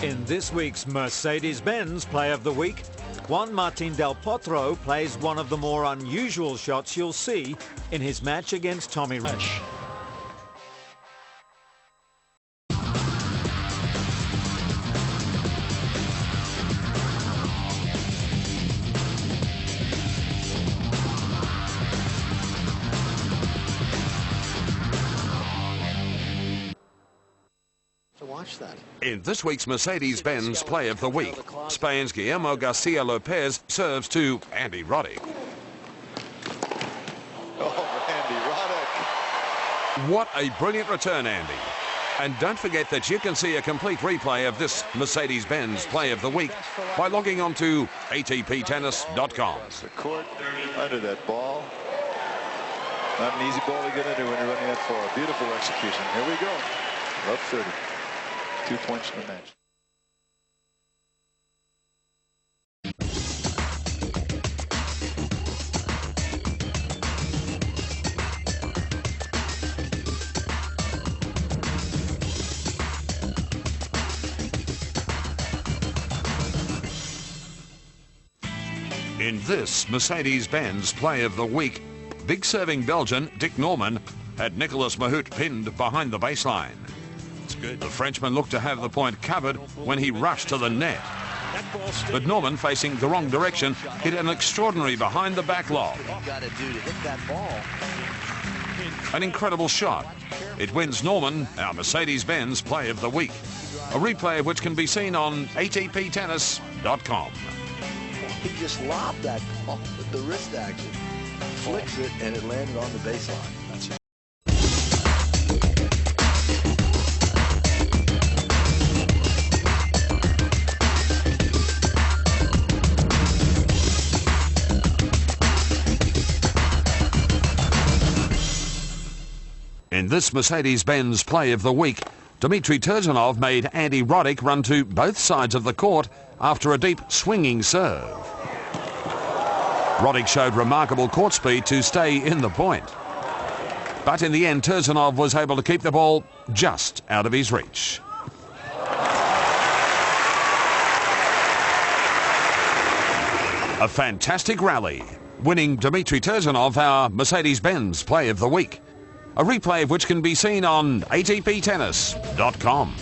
In this week's Mercedes-Benz Play of the Week, Juan Martín del Potro plays one of the more unusual shots you'll see in his match against Tommy Rush. In this week's Mercedes-Benz Play of the Week, Spain's Guillermo Garcia Lopez serves to Andy Roddick. Oh, Andy Roddick. What a brilliant return, Andy. And don't forget that you can see a complete replay of this Mercedes-Benz Play of the Week by logging on to atptennis.com. The court under that ball. Not an easy ball to get into when you're running that far. Beautiful execution. Here we go. Love 30. 2 points in the match. In this Mercedes-Benz Play of the Week, big serving Belgian Dick Norman had Nicolas Mahut pinned behind the baseline. The Frenchman looked to have the point covered when he rushed to the net. But Norman, facing the wrong direction, hit an extraordinary behind-the-back lob. An incredible shot. It wins Norman our Mercedes-Benz Play of the Week, a replay of which can be seen on atptennis.com. He just lobbed that ball with the wrist action, flicks it, and it landed on the baseline. That's it. In this Mercedes-Benz Play of the Week, Dmitry Tursunov made Andy Roddick run to both sides of the court after a deep swinging serve. Roddick showed remarkable court speed to stay in the point. But in the end, Tursunov was able to keep the ball just out of his reach. A fantastic rally, winning Dmitry Tursunov our Mercedes-Benz Play of the Week, a replay of which can be seen on atptennis.com.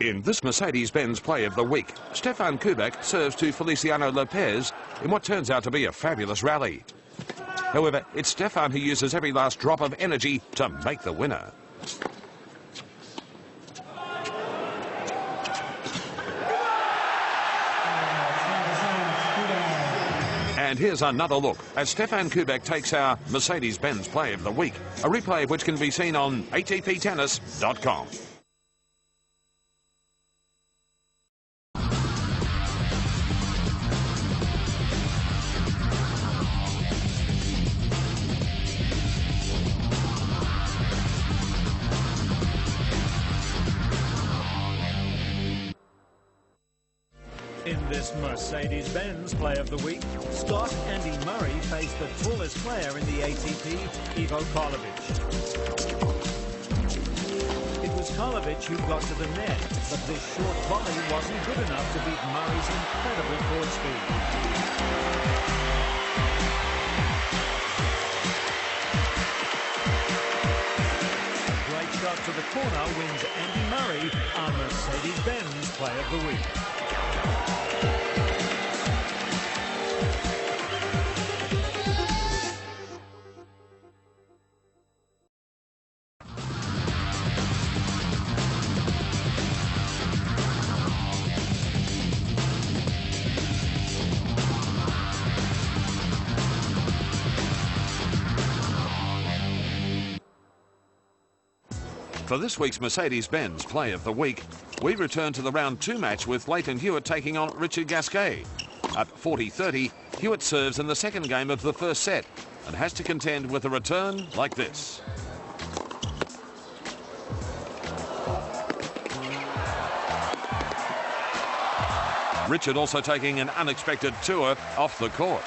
In this Mercedes-Benz Play of the Week, Stefan Kubek serves to Feliciano Lopez in what turns out to be a fabulous rally. However, it's Stefan who uses every last drop of energy to make the winner. And here's another look as Stefan Kubek takes our Mercedes-Benz Play of the Week, a replay of which can be seen on atptennis.com. In this Mercedes-Benz Play of the Week, Scott Andy Murray faced the tallest player in the ATP, Ivo Karlovic. It was Karlovic who got to the net, but this short volley wasn't good enough to beat Murray's incredible court speed. A great shot to the corner wins Andy Murray our Mercedes-Benz Play of the Week. For this week's Mercedes-Benz Play of the Week, we return to the round 2 match with Leighton Hewitt taking on Richard Gasquet. Up 40-30, Hewitt serves in the second game of the first set and has to contend with a return like this. Richard also taking an unexpected tour off the court.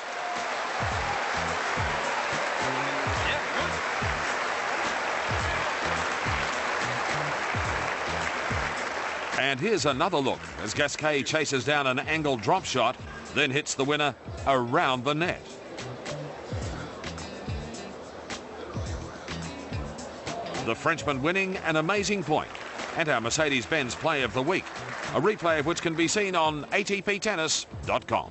And here's another look as Gasquet chases down an angled drop shot, then hits the winner around the net. The Frenchman winning an amazing point, and our Mercedes-Benz Play of the Week, a replay of which can be seen on atptennis.com.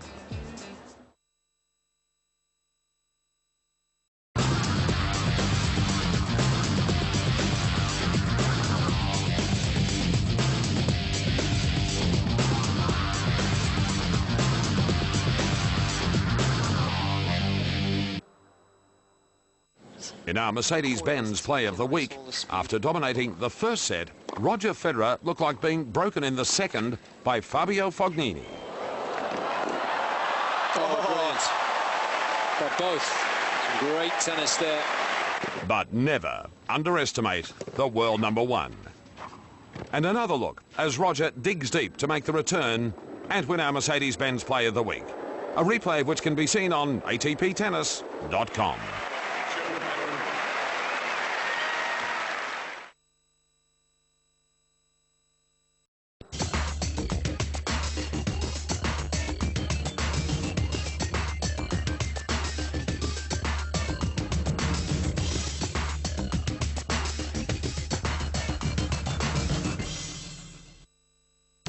In our Mercedes-Benz Play of the Week, after dominating the first set, Roger Federer looked like being broken in the second by Fabio Fognini. Oh, brilliant. By both. Great tennis there. But never underestimate the world number one. And another look as Roger digs deep to make the return and win our Mercedes-Benz Play of the Week. A replay of which can be seen on atptennis.com.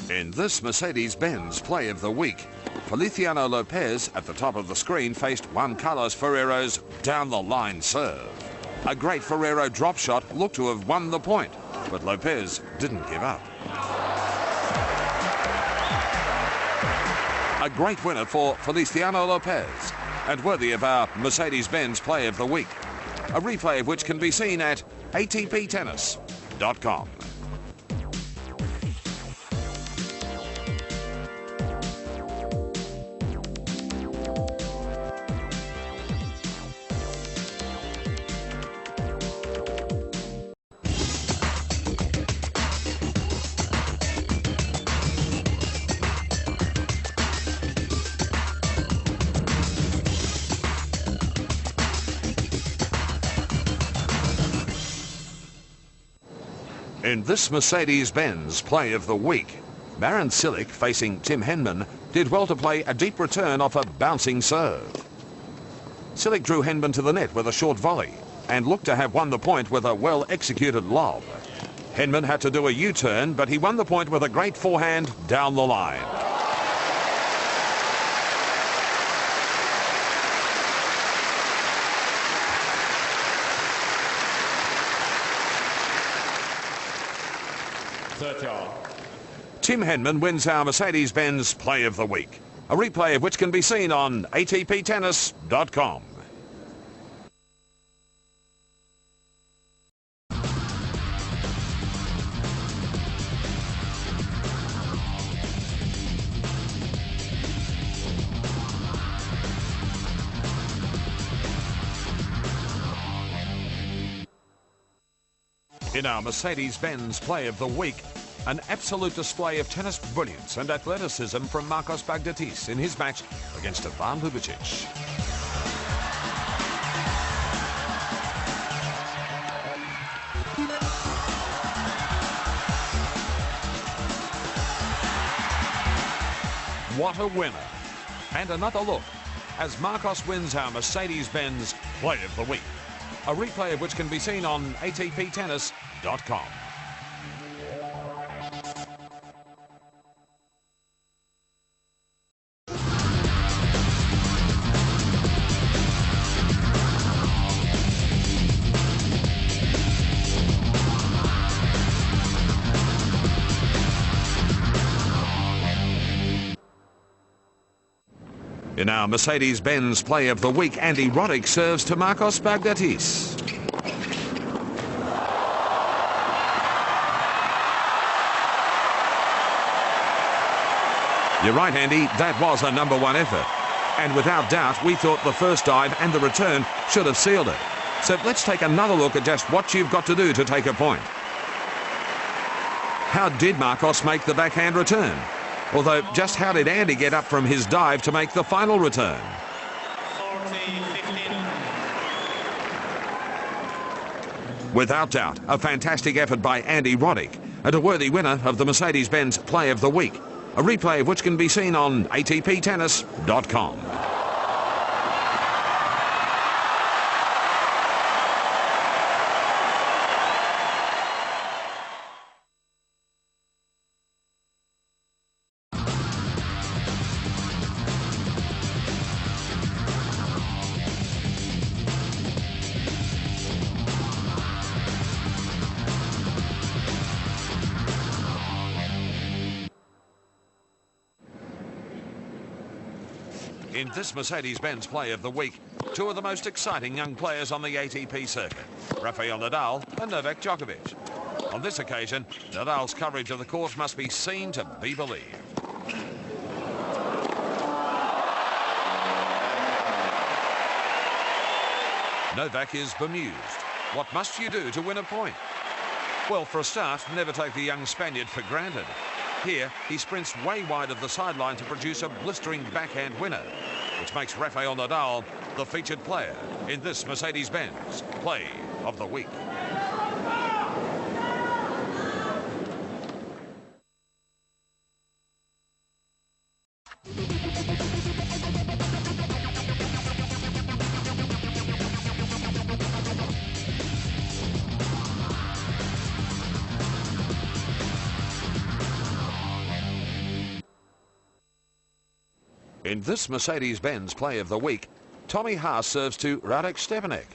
In this Mercedes-Benz Play of the Week, Feliciano Lopez at the top of the screen faced Juan Carlos Ferrero's down-the-line serve. A great Ferrero drop shot looked to have won the point, but Lopez didn't give up. A great winner for Feliciano Lopez, and worthy of our Mercedes-Benz Play of the Week, a replay of which can be seen at atptennis.com. In this Mercedes-Benz Play of the Week, Marin Cilic, facing Tim Henman, did well to play a deep return off a bouncing serve. Cilic drew Henman to the net with a short volley and looked to have won the point with a well-executed lob. Henman had to do a U-turn, but he won the point with a great forehand down the line. Tim Henman wins our Mercedes-Benz Play of the Week, a replay of which can be seen on atptennis.com. In our Mercedes-Benz Play of the Week, an absolute display of tennis brilliance and athleticism from Marcos Baghdatis in his match against Ivan Lubicic. What a winner. And another look as Marcos wins our Mercedes-Benz Play of the Week, a replay of which can be seen on atptennis.com. In our Mercedes-Benz Play of the Week, Andy Roddick serves to Marcos Baghdatis. You're right, Andy, that was a #1 effort. And without doubt, we thought the first dive and the return should have sealed it. So let's take another look at just what you've got to do to take a point. How did Marcos make the backhand return? Although, just how did Andy get up from his dive to make the final return? 40-15. Without doubt, a fantastic effort by Andy Roddick and a worthy winner of the Mercedes-Benz Play of the Week, a replay of which can be seen on atptennis.com. In this Mercedes-Benz Play of the Week, two of the most exciting young players on the ATP circuit, Rafael Nadal and Novak Djokovic. On this occasion, Nadal's coverage of the court must be seen to be believed. Novak is bemused. What must you do to win a point? Well, for a start, never take the young Spaniard for granted. Here, he sprints way wide of the sideline to produce a blistering backhand winner, which makes Rafael Nadal the featured player in this Mercedes-Benz Play of the Week. In this Mercedes-Benz Play of the Week, Tommy Haas serves to Radek Stepanek.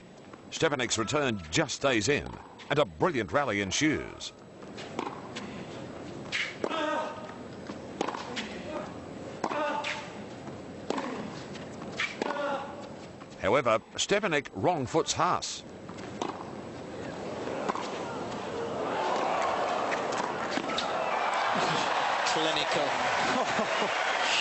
Stepanek's return just stays in, and a brilliant rally ensues. However, Stepanek wrong foots Haas. Clinical.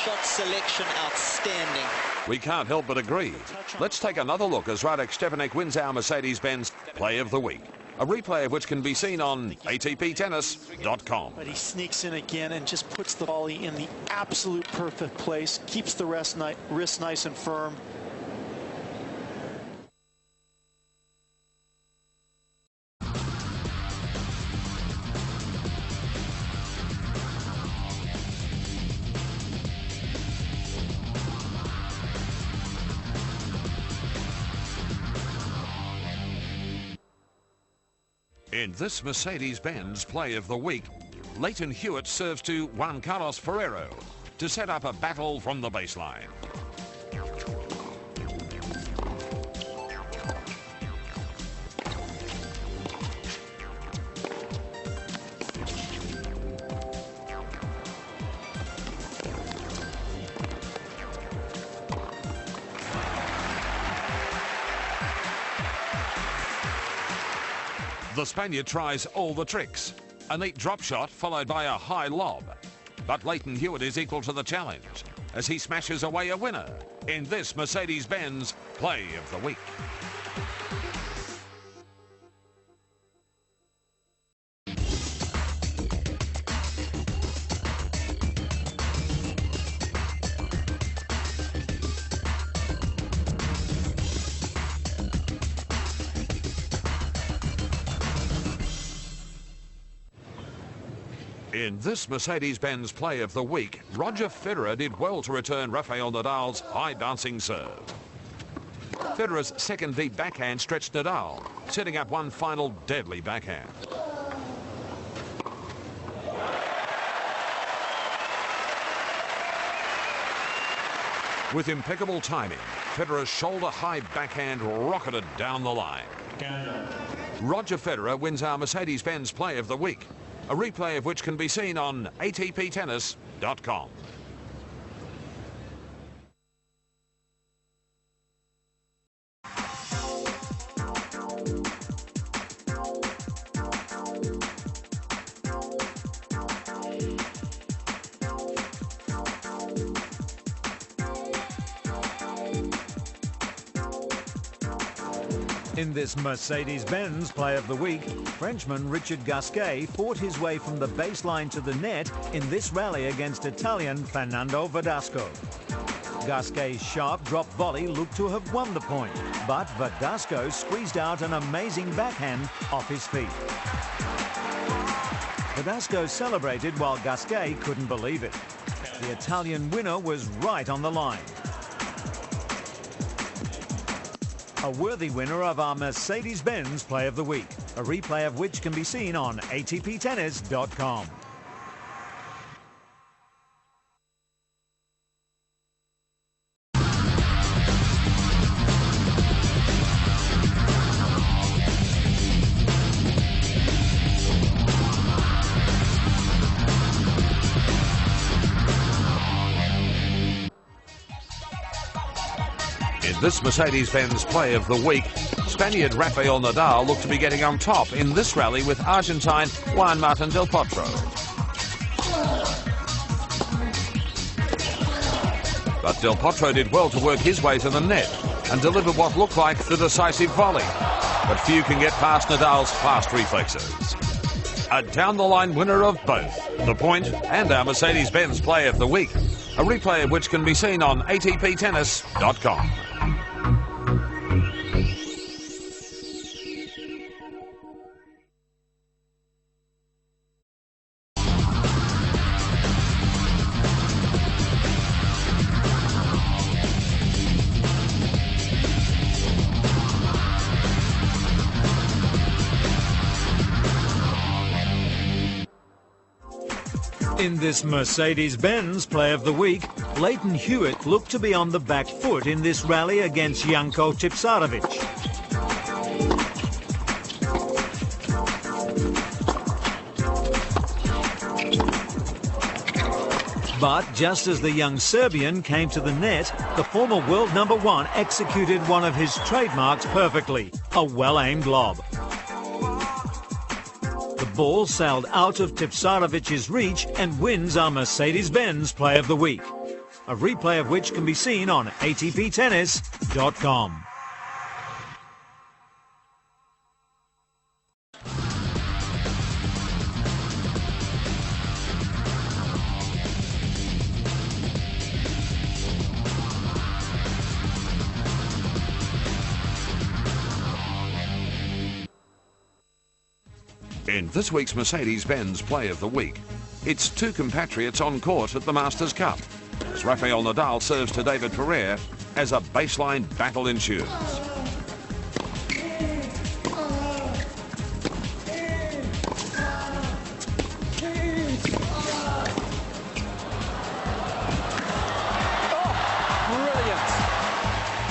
Shot selection outstanding. We can't help but agree. Let's take another look as Radek Stepanek wins our Mercedes-Benz Play of the Week, a replay of which can be seen on atptennis.com. But he sneaks in again and just puts the volley in the absolute perfect place, keeps the wrist nice and firm. In this Mercedes-Benz Play of the Week, Leighton Hewitt serves to Juan Carlos Ferrero to set up a battle from the baseline. The Spaniard tries all the tricks. A neat drop shot followed by a high lob. But Leighton Hewitt is equal to the challenge as he smashes away a winner in this Mercedes-Benz Play of the Week. In this Mercedes-Benz Play of the Week, Roger Federer did well to return Rafael Nadal's high dancing serve. Federer's second deep backhand stretched Nadal, setting up one final deadly backhand. With impeccable timing, Federer's shoulder-high backhand rocketed down the line. Roger Federer wins our Mercedes-Benz Play of the Week, a replay of which can be seen on atptennis.com. In this Mercedes-Benz Play of the Week, Frenchman Richard Gasquet fought his way from the baseline to the net in this rally against Italian Fernando Verdasco. Gasquet's sharp drop volley looked to have won the point, but Verdasco squeezed out an amazing backhand off his feet. Verdasco celebrated while Gasquet couldn't believe it. The Italian winner was right on the line. A worthy winner of our Mercedes-Benz Play of the Week, a replay of which can be seen on atptennis.com. In this Mercedes-Benz Play of the Week, Spaniard Rafael Nadal looked to be getting on top in this rally with Argentine Juan Martín del Potro. But del Potro did well to work his way to the net and deliver what looked like the decisive volley. But few can get past Nadal's fast reflexes. A down-the-line winner of both, the point and our Mercedes-Benz Play of the Week, a replay of which can be seen on atptennis.com. In this Mercedes-Benz Play of the Week, Leighton Hewitt looked to be on the back foot in this rally against Janko Tipsarevic. But just as the young Serbian came to the net, the former world #1 executed one of his trademarks perfectly, a well-aimed lob. The ball sailed out of Tipsarevic's reach and wins our Mercedes-Benz Play of the Week, a replay of which can be seen on atptennis.com. In this week's Mercedes-Benz Play of the Week, it's two compatriots on court at the Masters Cup, as Rafael Nadal serves to David Ferrer as a baseline battle ensues.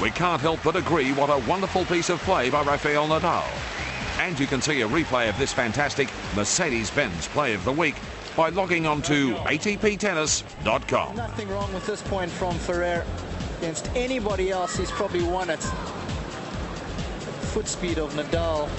We can't help but agree what a wonderful piece of play by Rafael Nadal. And you can see a replay of this fantastic Mercedes-Benz Play of the Week by logging on to atptennis.com. Nothing wrong with this point from Ferrer. Against anybody else, he's probably won it. Foot speed of Nadal.